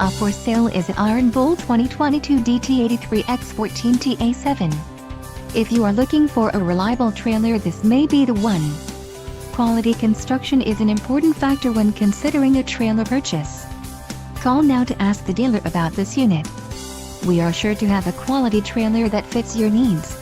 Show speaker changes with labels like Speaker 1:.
Speaker 1: For sale is an Iron Bull 2022 DT83X14TA07. If you are looking for a reliable trailer, this may be the one. Quality construction is an important factor when considering a trailer purchase. Call now to ask the dealer about this unit. We are sure to have a quality trailer that fits your needs.